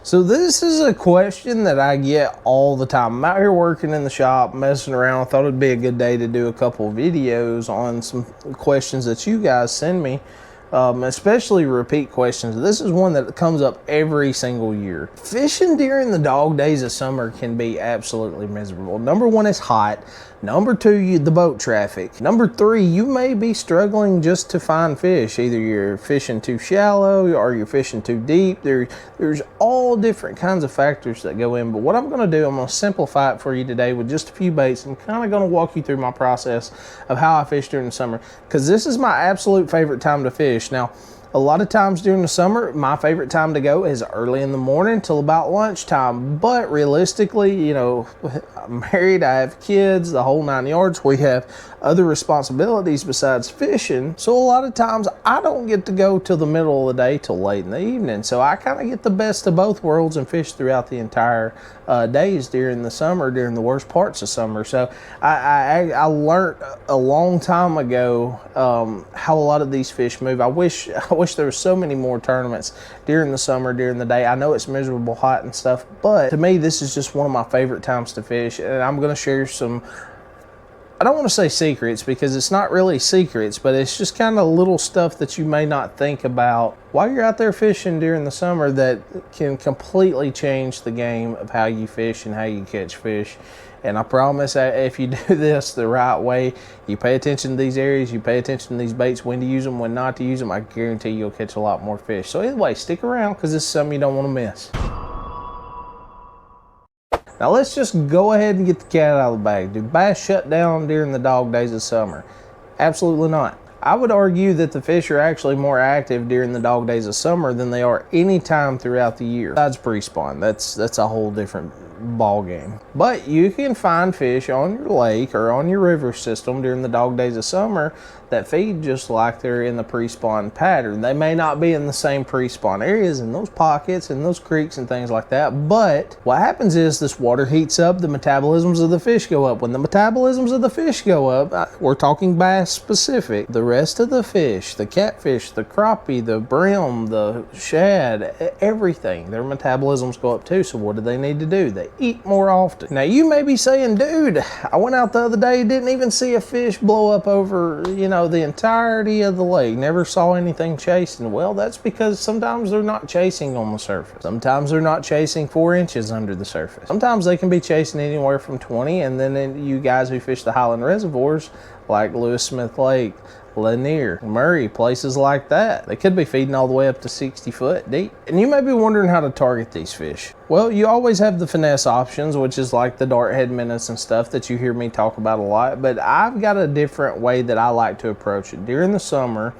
So this is a question that I get all the time. I'm out here working in the shop, messing around. I thought it'd be a good day to do a couple videos on some questions that you guys send me, especially repeat questions. This is one that comes up every single year. Fishing during the dog days of summer can be absolutely miserable. Number one, it's hot. Number two, the boat traffic. Number three, you may be struggling just to find fish. Either you're fishing too shallow or you're fishing too deep. There's all different kinds of factors that go in. But what I'm going to do, I'm going to simplify it for you today with just a few baits. I'm kind of going to walk you through my process of how I fish during the summer, because this is my absolute favorite time to fish. Now, a lot of times during the summer, my favorite time to go is early in the morning till about lunchtime. But realistically, you know, I'm married, I have kids, the whole 9 yards. We have other responsibilities besides fishing. So a lot of times I don't get to go till the middle of the day, till late in the evening. So I kind of get the best of both worlds and fish throughout the entire days during the summer, during the worst parts of summer. So I learned a long time ago how a lot of these fish move. I wish there were so many more tournaments during the summer, during the day. I know it's miserable hot and stuff, but to me, this is just one of my favorite times to fish. And I'm going to share some, I don't want to say secrets because it's not really secrets, but it's just kind of little stuff that you may not think about while you're out there fishing during the summer that can completely change the game of how you fish and how you catch fish. And I promise that if you do this the right way, you pay attention to these areas, you pay attention to these baits, when to use them, when not to use them, I guarantee you'll catch a lot more fish. So anyway, stick around because this is something you don't want to miss. Now let's just go ahead and get the cat out of the bag. Do bass shut down during the dog days of summer? Absolutely not. I would argue that the fish are actually more active during the dog days of summer than they are any time throughout the year. Besides pre-spawn, that's a whole different ball game. But you can find fish on your lake or on your river system during the dog days of summer that feed just like they're in the pre-spawn pattern. They may not be in the same pre-spawn areas in those pockets and those creeks and things like that, but what happens is this water heats up, the metabolisms of the fish go up. When the metabolisms of the fish go up, we're talking bass specific, the rest of the fish, the catfish, the crappie, the brim, the shad, everything, their metabolisms go up too. So what do they need to do? They eat more often. Now you may be saying, dude, I went out the other day, didn't even see a fish blow up over, you know, the entirety of the lake, never saw anything chasing. Well, that's because sometimes they're not chasing on the surface. Sometimes they're not chasing 4 inches under the surface. Sometimes they can be chasing anywhere from 20, and then you guys who fish the Highland reservoirs like Lewis Smith Lake, Lanier, Murray, places like that, they could be feeding all the way up to 60 foot deep. And you may be wondering how to target these fish. Well, you always have the finesse options, which is like the dart head minnows and stuff that you hear me talk about a lot, but I've got a different way that I like to approach it. During the summer,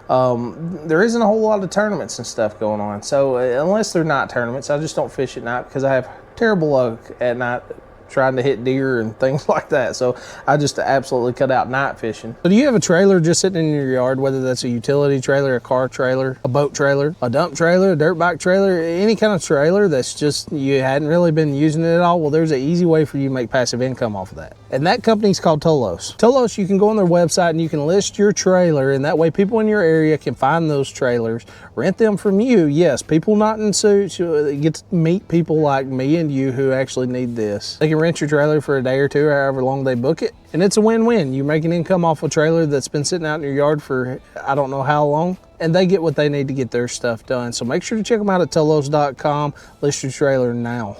there isn't a whole lot of tournaments and stuff going on, so unless they're night tournaments, I just don't fish at night because I have terrible luck at night trying to hit deer and things like that. So I just absolutely cut out night fishing. So do you have a trailer just sitting in your yard, whether that's a utility trailer, a car trailer, a boat trailer, a dump trailer, a dirt bike trailer, any kind of trailer that's just, you hadn't really been using it at all? Well, there's an easy way for you to make passive income off of that. And that company's called Tolos. Tolos, you can go on their website and you can list your trailer, and that way people in your area can find those trailers, rent them from you. Yes, people not in suits, you get to meet people like me and you who actually need this. They can rent your trailer for a day or two, or however long they book it, and it's a win-win. You make an income off a trailer that's been sitting out in your yard for I don't know how long, and they get what they need to get their stuff done. So make sure to check them out at tolos.com. List your trailer now.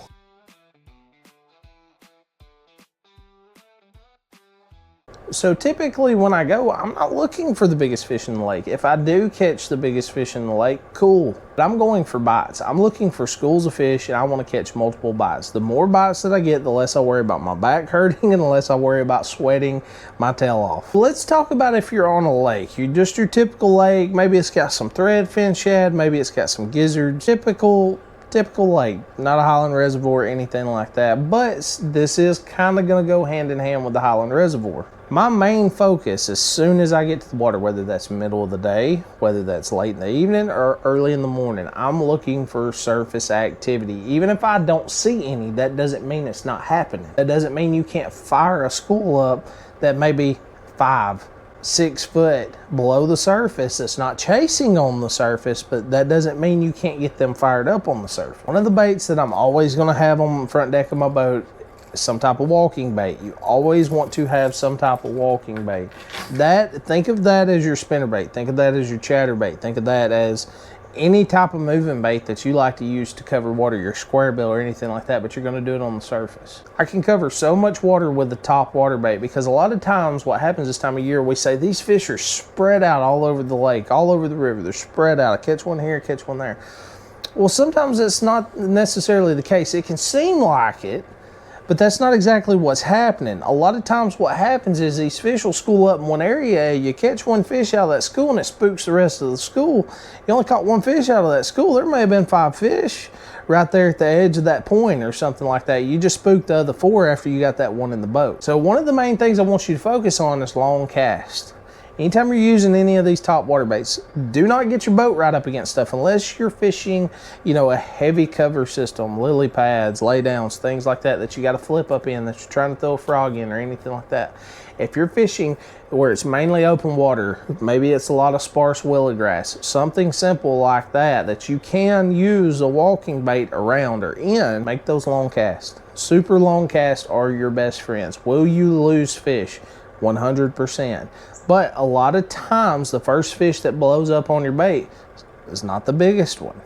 So typically when I go, I'm not looking for the biggest fish in the lake. If I do catch the biggest fish in the lake, cool. But I'm going for bites. I'm looking for schools of fish, and I want to catch multiple bites. The more bites that I get, the less I worry about my back hurting and the less I worry about sweating my tail off. Let's talk about if you're on a lake. You're just your typical lake. Maybe it's got some threadfin shad. Maybe it's got some gizzards. Typical lake, not a Highland reservoir or anything like that, but this is kind of going to go hand in hand with the Highland reservoir. My main focus, as soon as I get to the water, whether that's middle of the day, whether that's late in the evening or early in the morning, I'm looking for surface activity. Even if I don't see any, that doesn't mean it's not happening. That doesn't mean you can't fire a school up that may be 5, 6 foot below the surface that's not chasing on the surface, but that doesn't mean you can't get them fired up on the surface. One of the baits that I'm always going to have on the front deck of my boat is some type of walking bait. You always want to have some type of walking bait. Think of that as your spinner bait. Think of that as your chatter bait. Think of that as any type of moving bait that you like to use to cover water, your square bill or anything like that, but you're going to do it on the surface. I can cover so much water with the top water bait, because a lot of times what happens this time of year, we say these fish are spread out all over the lake, all over the river. They're spread out. I catch one here, catch one there. Well, sometimes it's not necessarily the case. It can seem like it, but that's not exactly what's happening. A lot of times what happens is these fish will school up in one area. You catch one fish out of that school and it spooks the rest of the school. You only caught one fish out of that school. There may have been 5 fish right there at the edge of that point or something like that. You just spooked the other 4 after you got that one in the boat. So one of the main things I want you to focus on is long cast. Anytime you're using any of these top water baits, do not get your boat right up against stuff unless you're fishing, you know, a heavy cover system, lily pads, lay downs, things like that, that you got to flip up in, that you're trying to throw a frog in or anything like that. If you're fishing where it's mainly open water, maybe it's a lot of sparse willow grass, something simple like that, that you can use a walking bait around or in, make those long casts. Super long casts are your best friends. Will you lose fish? 100%. But a lot of times the first fish that blows up on your bait is not the biggest one.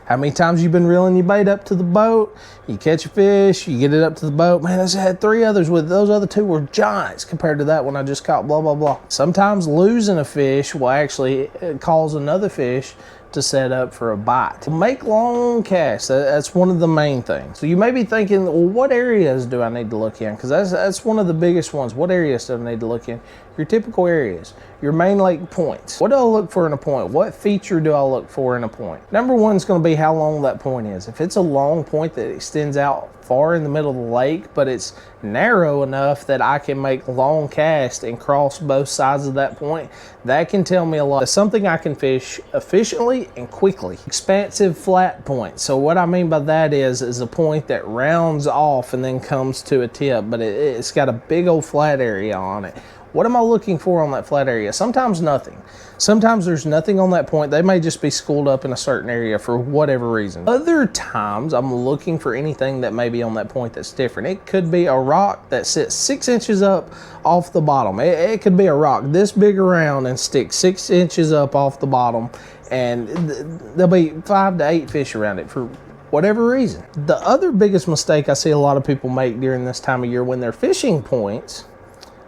How many times you've been reeling your bait up to the boat, you catch a fish, you get it up to the boat, man, I just had 3 others with it. Those other 2 were giants compared to that one I just caught, blah, blah, blah. Sometimes losing a fish will actually cause another fish to set up for a bite. Make long casts. That's one of the main things. So you may be thinking, well, what areas do I need to look in? Because that's one of the biggest ones. What areas do I need to look in? Your typical areas, your main lake points. What do I look for in a point? What feature do I look for in a point? Number 1 is going to be how long that point is. If it's a long point that extends out far in the middle of the lake, but it's narrow enough that I can make long casts and cross both sides of that point, that can tell me a lot. It's something I can fish efficiently and quickly. Expansive flat point. So what I mean by that is a point that rounds off and then comes to a tip, but it's got a big old flat area on it. What am I looking for on that flat area? Sometimes nothing. Sometimes there's nothing on that point. They may just be schooled up in a certain area for whatever reason. Other times I'm looking for anything that may be on that point that's different. It could be a rock that sits 6 inches up off the bottom. It could be a rock this big around and stick 6 inches up off the bottom, and there'll be 5 to 8 fish around it for whatever reason. The other biggest mistake I see a lot of people make during this time of year when they're fishing points,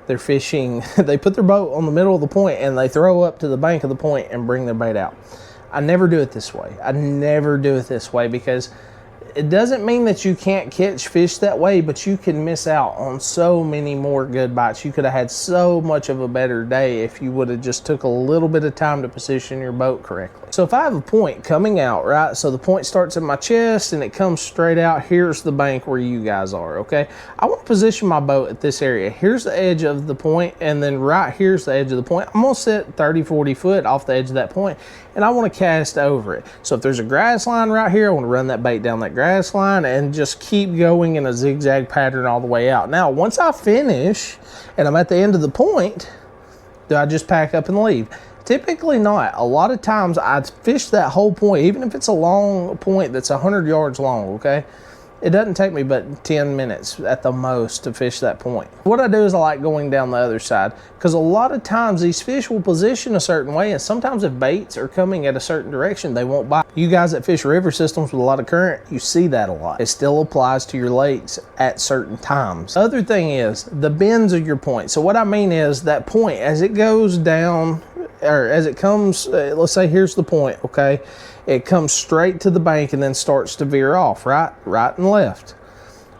they're fishing, they put their boat on the middle of the point and they throw up to the bank of the point and bring their bait out. I never do it this way. I never do it this way, because it doesn't mean that you can't catch fish that way, but you can miss out on so many more good bites. You could have had so much of a better day if you would have just took a little bit of time to position your boat correctly. So if I have a point coming out, right, so the point starts at my chest and it comes straight out, here's the bank where you guys are, okay? I want to position my boat at this area. Here's the edge of the point, and then right here's the edge of the point. I'm going to sit 30, 40 foot off the edge of that point, and I want to cast over it. So if there's a grass line right here, I want to run that bait down that grass line and just keep going in a zigzag pattern all the way out. Now, once I finish and I'm at the end of the point, do I just pack up and leave? Typically not. A lot of times I fish that whole point, even if it's a long point that's 100 yards long, okay? It doesn't take me but 10 minutes at the most to fish that point. What I do is I like going down the other side, because a lot of times these fish will position a certain way, and sometimes if baits are coming at a certain direction, they won't bite. You guys that fish river systems with a lot of current, you see that a lot. It still applies to your lakes at certain times. The other thing is the bends of your point. So what I mean is that point, as it goes down, or as it comes, let's say here's the point, okay? It comes straight to the bank and then starts to veer off, right and left.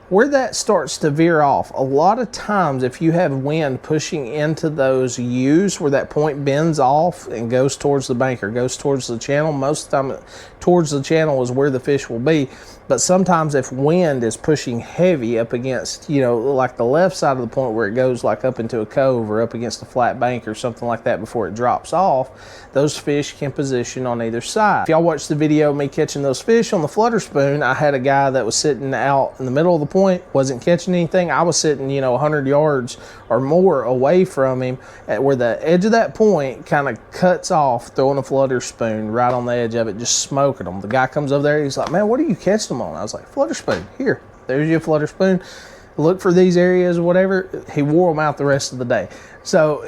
Where that starts to veer off, a lot of times if you have wind pushing into those U's where that point bends off and goes towards the bank or goes towards the channel, most of the time towards the channel is where the fish will be. But sometimes if wind is pushing heavy up against, you know, like the left side of the point where it goes like up into a cove or up against a flat bank or something like that before it drops off, those fish can position on either side. If y'all watched the video of me catching those fish on the flutter spoon, I had a guy that was sitting out in the middle of the point point, wasn't catching anything. I was sitting, 100 yards or more away from him at where the edge of that point kind of cuts off, throwing a flutter spoon right on the edge of it, just smoking them. The guy comes over there, he's like, man, what are you catching them on? I was like, flutter spoon. Here, there's your flutter spoon. Look for these areas or whatever. He wore them out the rest of the day. So,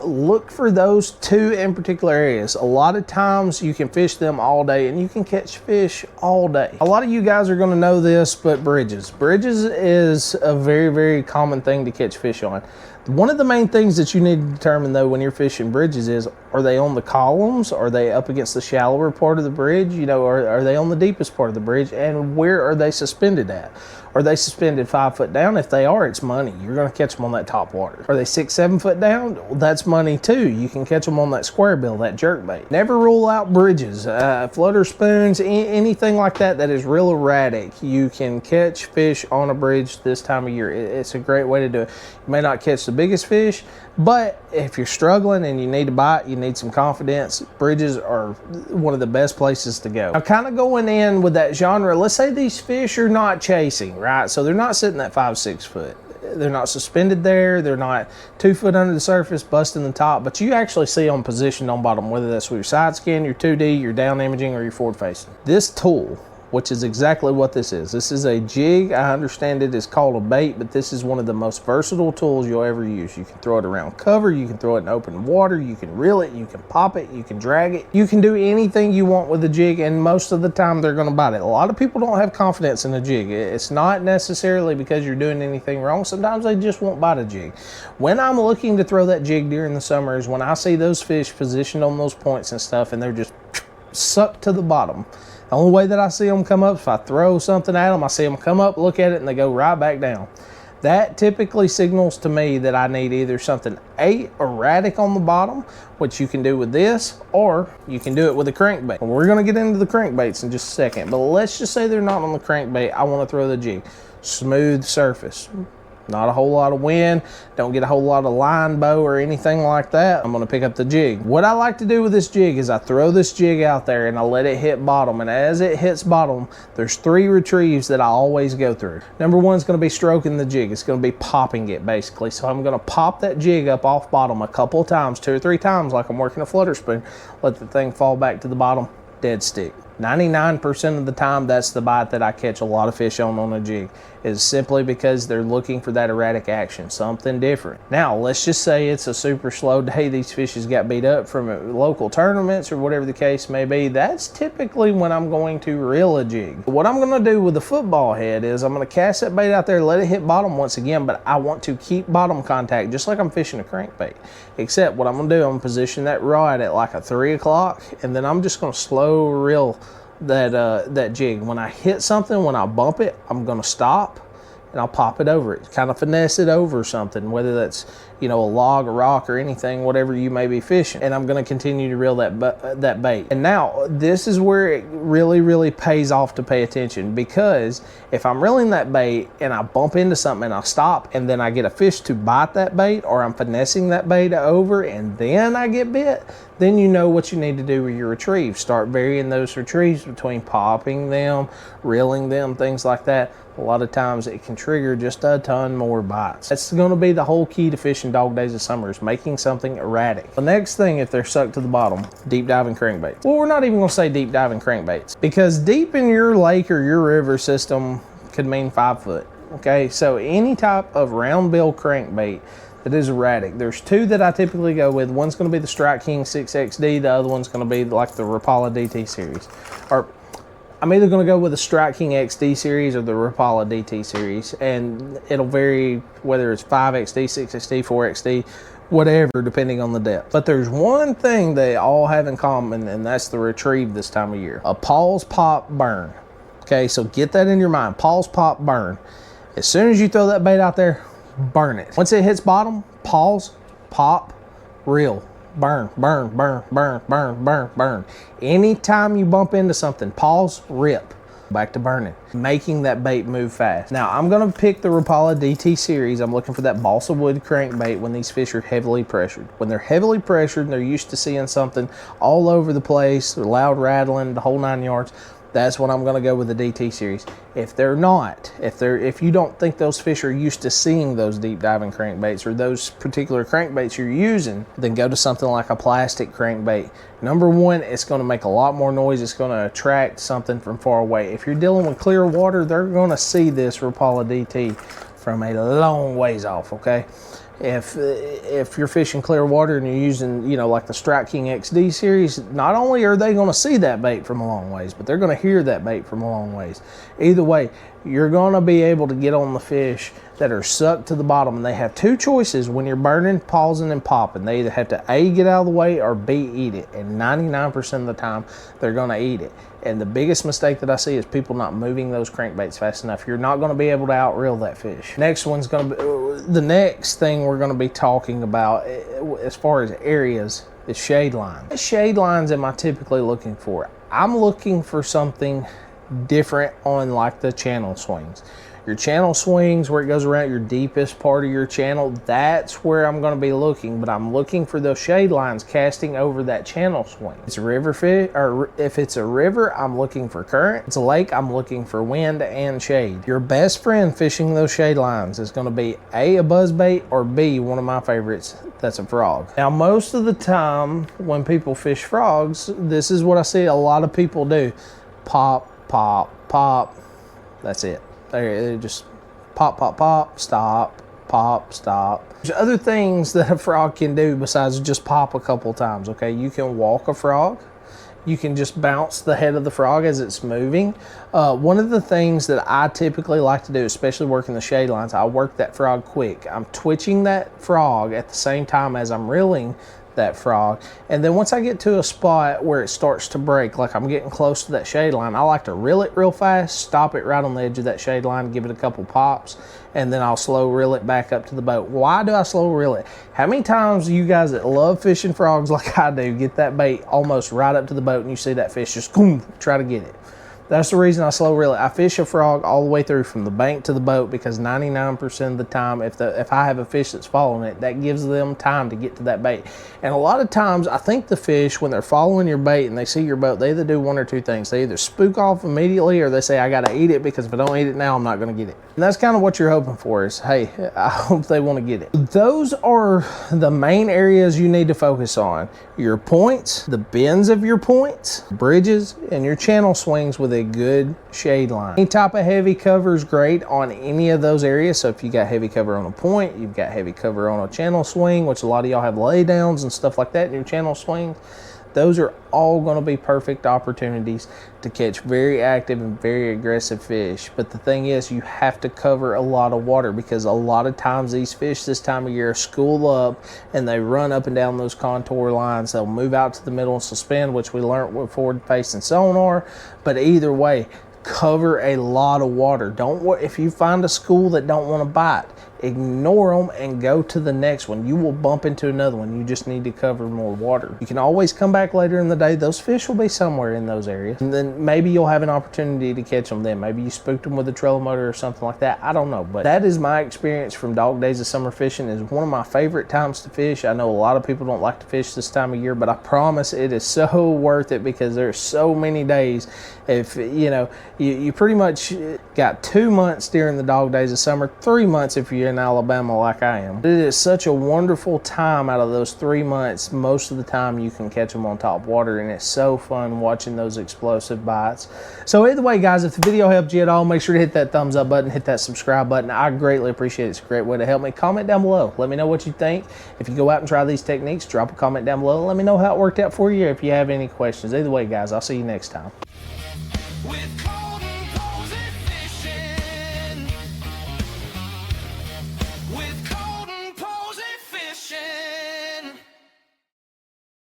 look for those two in particular areas. A lot of times you can fish them all day and you can catch fish all day. A lot of you guys are going to know this, but bridges. Bridges is a very, very common thing to catch fish on. One of the main things that you need to determine though when you're fishing bridges is, are they on the columns? Are they up against the shallower part of the bridge? Are they on the deepest part of the bridge? And where are they suspended at? Are they suspended 5 foot down? If they are, it's money. You're going to catch them on that top water. Are they 6, 7 foot down? Well, that's money too. You can catch them on that square bill, that jerk bait. Never rule out bridges, flutter spoons, anything like that that is real erratic. You can catch fish on a bridge this time of year. It's a great way to do it. You may not catch the biggest fish, but if you're struggling and you need to bite, you need some confidence, bridges are one of the best places to go. Now, kind of going in with that genre, let's say these fish are not chasing, right? So they're not sitting at 5, 6 foot. They're not suspended there. They're not 2 foot under the surface, busting the top, but you actually see them positioned on bottom, whether that's with your side scan, your 2D, your down imaging, or your forward facing. This tool, which is exactly what this is. This is a jig. I understand it is called a bait, but this is one of the most versatile tools you'll ever use. You can throw it around cover, you can throw it in open water, you can reel it, you can pop it, you can drag it. You can do anything you want with a jig, and most of the time they're going to bite it. A lot of people don't have confidence in a jig. It's not necessarily because you're doing anything wrong. Sometimes they just won't bite a jig. When I'm looking to throw that jig during the summer is when I see those fish positioned on those points and stuff, and they're just sucked to the bottom. The only way that I see them come up, if I throw something at them, I see them come up, look at it, and they go right back down. That typically signals to me that I need either something erratic on the bottom, which you can do with this, or you can do it with a crankbait. We're going to get into the crankbaits in just a second, but let's just say they're not on the crankbait. I want to throw the jig. Smooth surface. Not a whole lot of wind, don't get a whole lot of line bow or anything like that. I'm gonna pick up the jig. What I like to do with this jig is I throw this jig out there and I let it hit bottom, and as it hits bottom, there's 3 retrieves that I always go through. Number 1 is gonna be stroking the jig. It's gonna be popping it basically. So I'm gonna pop that jig up off bottom a couple of times, 2 or 3 times, like I'm working a flutter spoon. Let the thing fall back to the bottom, dead stick. 99% of the time, that's the bite that I catch a lot of fish on a jig, is simply because they're looking for that erratic action, something different. Now, let's just say it's a super slow day. These fishes got beat up from local tournaments or whatever the case may be. That's typically when I'm going to reel a jig. What I'm going to do with the football head is I'm going to cast that bait out there, let it hit bottom once again, but I want to keep bottom contact just like I'm fishing a crankbait. Except what I'm going to do, I'm going to position that rod at like a 3 o'clock, and then I'm just going to slow reel that jig. When I hit something, when I bump it, I'm going to stop and I'll pop it over it, kind of finesse it over something, whether that's a log, a rock, or anything, whatever you may be fishing. And I'm going to continue to reel that bait. And now this is where it really, really pays off to pay attention, because if I'm reeling that bait and I bump into something and I stop and then I get a fish to bite that bait, or I'm finessing that bait over and then I get bit, then you know what you need to do with your retrieves. Start varying those retrieves between popping them, reeling them, things like that. A lot of times it can trigger just a ton more bites. That's going to be the whole key to fishing dog days of summer, is making something erratic. The next thing, if they're sucked to the bottom, deep diving crankbaits. Well, we're not even going to say deep diving crankbaits, because deep in your lake or your river system could mean 5 foot. Okay, so any type of round bill crankbait that is erratic. There's 2 that I typically go with. One's going to be the Strike King 6XD. The other one's going to be like the Rapala DT series. Or I'm either going to go with the Strike King XD series or the Rapala DT series, and it'll vary whether it's 5XD, 6XD, 4XD, whatever, depending on the depth. But there's one thing they all have in common, and that's the retrieve this time of year. A pause, pop, burn. Okay, so get that in your mind. Pause, pop, burn. As soon as you throw that bait out there, burn it. Once it hits bottom, pause, pop, reel. Burn, burn, burn, burn, burn, burn, burn. Anytime you bump into something, pause, rip. Back to burning. Making that bait move fast. Now, I'm going to pick the Rapala DT series. I'm looking for that balsa wood crankbait when these fish are heavily pressured. When they're heavily pressured and they're used to seeing something all over the place, loud rattling, the whole 9 yards, that's when I'm going to go with the DT series. If they're not, if you don't think those fish are used to seeing those deep diving crankbaits or those particular crankbaits you're using, then go to something like a plastic crankbait. Number one, it's going to make a lot more noise. It's going to attract something from far away. If you're dealing with clear water, they're going to see this Rapala DT from a long ways off, okay? If you're fishing clear water and you're using, you know, like the Strike King XD series, not only are they going to see that bait from a long ways, but they're going to hear that bait from a long ways. Either way, you're going to be able to get on the fish that are sucked to the bottom, and they have two choices when you're burning, pausing, and popping. They either have to A, get out of the way, or B, eat it, and 99% of the time they're going to eat it. And the biggest mistake that I see is people not moving those crankbaits fast enough. You're not going to be able to outreel that fish. Next one's going to be, the next thing we're going to be talking about as far as areas is shade lines. What shade lines am I typically looking for? I'm looking for something different on like the channel swings. Your channel swings, where it goes around your deepest part of your channel, that's where I'm going to be looking. But I'm looking for those shade lines casting over that channel swing. It's a river fish, or if it's a river, I'm looking for current. If it's a lake, I'm looking for wind and shade. Your best friend fishing those shade lines is going to be A, a buzzbait, or B, one of my favorites, that's a frog. Now, most of the time when people fish frogs, this is what I see a lot of people do. Pop, pop, pop. That's it. They just pop, pop, pop, stop, pop, stop. There's other things that a frog can do besides just pop a couple times, okay? You can walk a frog. You can just bounce the head of the frog as it's moving. One of the things that I typically like to do, especially working the shade lines, I work that frog quick. I'm twitching that frog at the same time as I'm reeling that frog, and then once I get to a spot where it starts to break, like I'm getting close to that shade line, I like to reel it real fast, stop it right on the edge of that shade line, give it a couple pops, and then I'll slow reel it back up to the boat. Why do I slow reel it? How many times do you guys that love fishing frogs like I do get that bait almost right up to the boat and you see that fish just boom, try to get it? That's the reason I slow reel it. I fish a frog all the way through from the bank to the boat, because 99% of the time, if I have a fish that's following it, that gives them time to get to that bait. And a lot of times, I think the fish, when they're following your bait and they see your boat, they either do one or two things. They either spook off immediately, or they say, I got to eat it, because if I don't eat it now, I'm not going to get it. And that's kind of what you're hoping for is, hey, I hope they want to get it. Those are the main areas you need to focus on. Your points, the bends of your points, bridges, and your channel swings with a good shade line. Any type of heavy cover is great on any of those areas. So if you got heavy cover on a point, you've got heavy cover on a channel swing, which a lot of y'all have lay downs and stuff like that in your channel swing, those are all going to be perfect opportunities to catch very active and very aggressive fish. But the thing is, you have to cover a lot of water, because a lot of times these fish this time of year school up and they run up and down those contour lines. They'll move out to the middle and suspend, which we learned with forward facing sonar. But either way, cover a lot of water. If you find a school that don't want to bite, ignore them and go to the next one. You will bump into another one. You just need to cover more water. You can always come back later in the day. Those fish will be somewhere in those areas, and then maybe you'll have an opportunity to catch them then. Maybe you spooked them with a trolling motor or something like that. I don't know, but that is my experience from Dog Days of Summer Fishing. Is one of my favorite times to fish. I know a lot of people don't like to fish this time of year, but I promise it is so worth it, because there's so many days. If you pretty much got 2 months during the Dog Days of Summer, 3 months if you're in Alabama like I am. It is such a wonderful time. Out of those 3 months, most of the time you can catch them on top water, and it's so fun watching those explosive bites. So either way, guys, if the video helped you at all, make sure to hit that thumbs up button, hit that subscribe button. I greatly appreciate it. It's a great way to help me. Comment down below. Let me know what you think. If you go out and try these techniques, drop a comment down below. Let me know how it worked out for you. If you have any questions. Either way, guys, I'll see you next time.